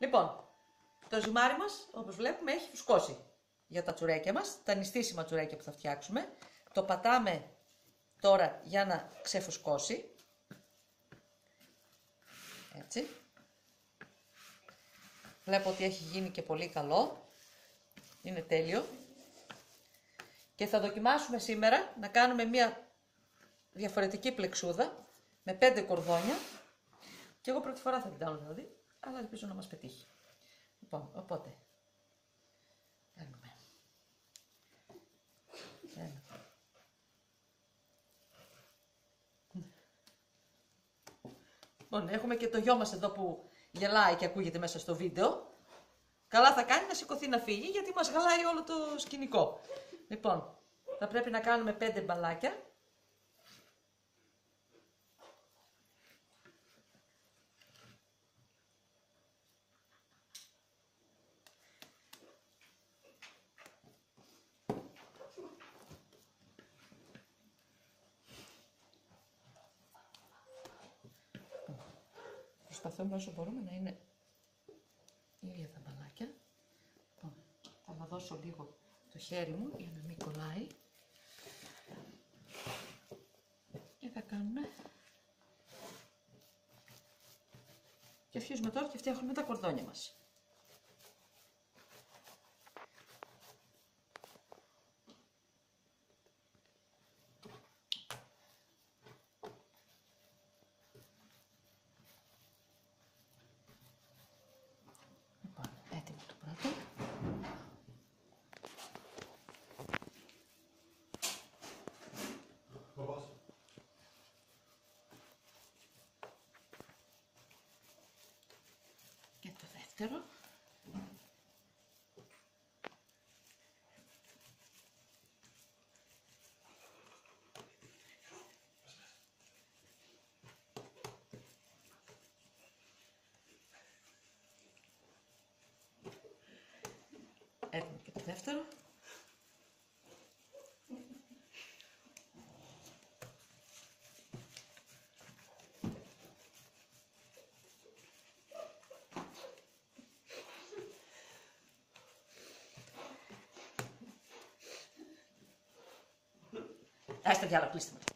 Λοιπόν, το ζυμάρι μας, όπως βλέπουμε, έχει φουσκώσει για τα τσουρέκια μας, τα νηστίσιμα τσουρέκια που θα φτιάξουμε. Το πατάμε τώρα για να ξεφουσκώσει. Έτσι. Βλέπω ότι έχει γίνει και πολύ καλό. Είναι τέλειο. Και θα δοκιμάσουμε σήμερα να κάνουμε μια διαφορετική πλεξούδα με 5 κορδόνια. Και εγώ πρώτη φορά θα την κάνω δηλαδή, αλλά ελπίζω να μας πετύχει. Λοιπόν, οπότε, κάνουμε. Λοιπόν, έχουμε και το γιο μας εδώ που γελάει και ακούγεται μέσα στο βίντεο. Καλά θα κάνει να σηκωθεί να φύγει, γιατί μας γαλάει όλο το σκηνικό. Λοιπόν, θα πρέπει να κάνουμε 5 μπαλάκια. Προσπαθούμε όσο μπορούμε να είναι ίδια τα μπαλάκια. Λοιπόν, θα αναδώσω λίγο το χέρι μου για να μην κολλάει. Και θα κάνουμε. Και αρχίζουμε τώρα και φτιάχνουμε τα κορδόνια μας. Και το δεύτερο. Έτοιμο και το δεύτερο. Άστε διάλογο, κλείστε με.